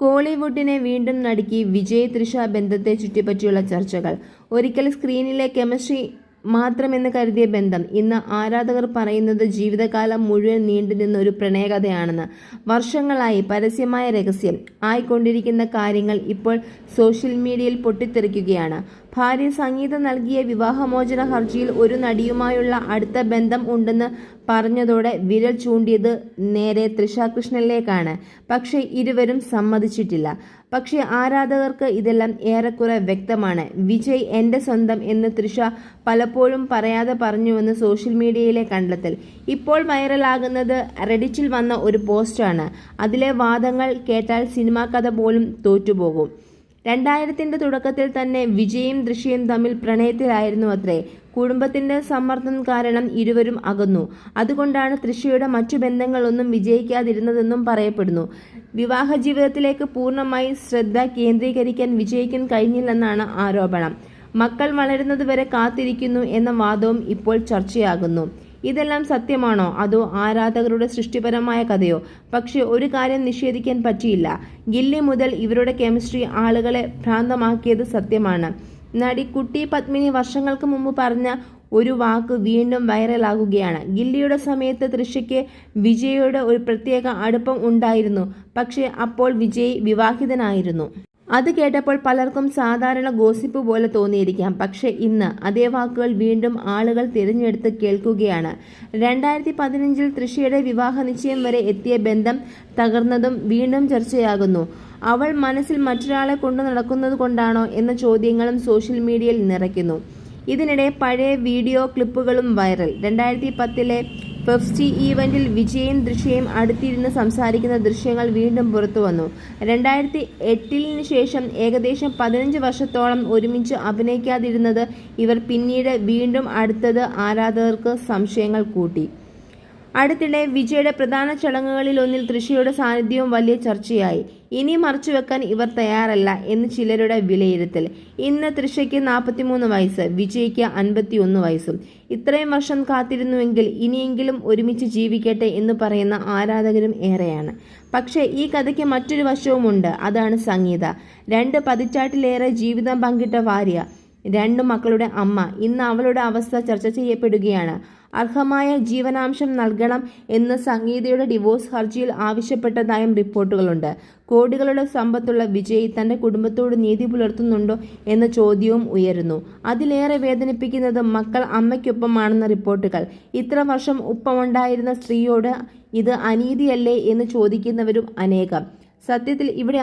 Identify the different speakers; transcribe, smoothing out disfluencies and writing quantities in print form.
Speaker 1: കോളിവുഡിനെ വീണ്ടും നടുക്കി വിജയ് തൃഷ ബന്ധത്തെ ചുറ്റിപ്പറ്റിയുള്ള ചർച്ചകൾ. ഒരിക്കൽ സ്ക്രീനിലെ കെമിസ്ട്രി മാത്രമെന്ന് കരുതിയ ബന്ധം ഇന്ന് ആരാധകർ പറയുന്നത് ജീവിതകാലം മുഴുവൻ നീണ്ടുനിന്ന ഒരു പ്രണയകഥയാണെന്ന്. വർഷങ്ങളായി പരസ്യമായ രഹസ്യം ആയിക്കൊണ്ടിരിക്കുന്ന കാര്യങ്ങൾ ഇപ്പോൾ സോഷ്യൽ മീഡിയയിൽ പൊട്ടിത്തെറിക്കുകയാണ്. ഭാര്യ സംഗീത നൽകിയ വിവാഹമോചന ഹർജിയിൽ ഒരു നടിയുമായുള്ള അടുത്ത ബന്ധം ഉണ്ടെന്ന് പറഞ്ഞതോടെ വിരൽ ചൂണ്ടിയത് നേരെ തൃഷ കൃഷ്ണനിലേക്കാണ്. പക്ഷേ ഇരുവരും സമ്മതിച്ചിട്ടില്ല. പക്ഷേ ആരാധകർക്ക് ഇതെല്ലാം ഏറെക്കുറെ വ്യക്തമാണ്. വിജയ് എൻ്റെ സ്വന്തം എന്ന് തൃഷ പലപ്പോഴും പറയാതെ പറഞ്ഞുവെന്ന് സോഷ്യൽ മീഡിയയിലെ കണ്ടെത്തൽ. ഇപ്പോൾ വൈറലാകുന്നത് റെഡിറ്റിൽ വന്ന ഒരു പോസ്റ്റാണ്. അതിലെ വാദങ്ങൾ കേട്ടാൽ സിനിമാ കഥ പോലും തോറ്റുപോകും. 2000-ന്റെ തുടക്കത്തിൽ തന്നെ വിജയും തൃഷയും തമ്മിൽ പ്രണയത്തിലായിരുന്നു അത്രേ. കുടുംബത്തിന്റെ സമ്മർദ്ദം കാരണം ഇരുവരും അകന്നു. അതുകൊണ്ടാണ് തൃഷയുടെ മറ്റു ബന്ധങ്ങളൊന്നും വിജയിക്കാതിരുന്നതെന്നും പറയപ്പെടുന്നു. വിവാഹ ജീവിതത്തിലേക്ക് പൂർണ്ണമായി ശ്രദ്ധ കേന്ദ്രീകരിക്കാൻ വിജയിക്കാൻ കഴിഞ്ഞില്ലെന്നാണ് ആരോപണം. മക്കൾ വളരുന്നതുവരെ കാത്തിരിക്കുന്നു എന്ന വാദവും ഇപ്പോൾ ചർച്ചയാകുന്നു. ഇതെല്ലാം സത്യമാണോ അതോ ആരാധകരുടെ സൃഷ്ടിപരമായ കഥയോ? പക്ഷെ ഒരു കാര്യം നിഷേധിക്കാൻ പറ്റിയില്ല. ഗില്ലി മുതൽ ഇവരുടെ കെമിസ്ട്രി ആളുകളെ ഭ്രാന്തമാക്കിയത് സത്യമാണ്. നടി കുട്ടി പത്മിനി വർഷങ്ങൾക്ക് മുമ്പ് പറഞ്ഞ ഒരു വാക്ക് വീണ്ടും വൈറലാകുകയാണ്. ഗില്ലിയുടെ സമയത്ത് തൃഷയ്ക്ക് വിജയോട് ഒരു പ്രത്യേക അടുപ്പം ഉണ്ടായിരുന്നു. പക്ഷേ അപ്പോൾ വിജയ് വിവാഹിതനായിരുന്നു. അത് കേട്ടപ്പോൾ പലർക്കും സാധാരണ ഗോസിപ്പ് പോലെ തോന്നിയിരിക്കാം. പക്ഷേ ഇന്ന് അതേ വാക്കുകൾ വീണ്ടും ആളുകൾ തിരഞ്ഞെടുത്ത് കേൾക്കുകയാണ്. 2015-ൽ തൃഷയുടെ വിവാഹ നിശ്ചയം വരെ എത്തിയ ബന്ധം തകർന്നതും വീണ്ടും ചർച്ചയാകുന്നു. അവൾ മനസ്സിൽ മറ്റൊരാളെ കൊണ്ടു നടക്കുന്നത് കൊണ്ടാണോ എന്ന ചോദ്യങ്ങളും സോഷ്യൽ മീഡിയയിൽ നിറയ്ക്കുന്നു. ഇതിനിടെ പഴയ വീഡിയോ ക്ലിപ്പുകളും വൈറൽ. 2010-ലെ ഫെഫ്റ്റി ഈവന്റിൽ വിജയും തൃഷയും അടുത്തിരുന്ന് സംസാരിക്കുന്ന ദൃശ്യങ്ങൾ വീണ്ടും പുറത്തുവന്നു. 2008-ന് ശേഷം ഏകദേശം 15 വർഷത്തോളം ഒരുമിച്ച് അഭിനയിക്കാതിരുന്നത് ഇവർ പിന്നീട് വീണ്ടും അടുത്തത് ആരാധകർക്ക് സംശയങ്ങൾ കൂട്ടി. അടുത്തിടെ വിജയുടെ പ്രധാന ചടങ്ങുകളിലൊന്നിൽ തൃഷയുടെ സാന്നിധ്യവും വലിയ ചർച്ചയായി. ഇനി മറച്ചുവെക്കാൻ ഇവർ തയ്യാറല്ല എന്ന് ചിലരുടെ വിലയിരുത്തൽ. ഇന്ന് തൃഷയ്ക്ക് 43 വയസ്സ്, വിജയ്ക്ക് 51 വയസ്സും. ഇത്രയും വർഷം കാത്തിരുന്നുവെങ്കിൽ ഇനിയെങ്കിലും ഒരുമിച്ച് ജീവിക്കട്ടെ എന്ന് പറയുന്ന ആരാധകരും ഏറെയാണ്. പക്ഷേ ഈ കഥയ്ക്ക് മറ്റൊരു വശവുമുണ്ട്. അതാണ് സംഗീത. 2 പതിറ്റാണ്ടിലേറെ ജീവിതം പങ്കിട്ട ഭാര്യ, 2 മക്കളുടെ അമ്മ. ഇന്ന് അവളുടെ അവസ്ഥ ചർച്ച ചെയ്യപ്പെടുകയാണ്. അർഹമായ ജീവനാംശം നൽകണം എന്ന് സംഗീതയുടെ ഡിവോഴ്സ് ഹർജിയിൽ ആവശ്യപ്പെട്ടതായും റിപ്പോർട്ടുകളുണ്ട്. കോടികളുടെ സമ്പത്തുള്ള വിജയ് തന്റെ കുടുംബത്തോട് നീതി പുലർത്തുന്നുണ്ടോ എന്ന ചോദ്യവും ഉയരുന്നു. അതിലേറെ വേദനിപ്പിക്കുന്നത് മക്കൾ അമ്മയ്ക്കൊപ്പമാണെന്ന റിപ്പോർട്ടുകൾ. ഇത്ര വർഷം ഒപ്പമുണ്ടായിരുന്ന സ്ത്രീയോട് ഇത് അനീതിയല്ലേ എന്ന് ചോദിക്കുന്നവരും അനേകം. സത്യത്തിൽ ഇവിടെ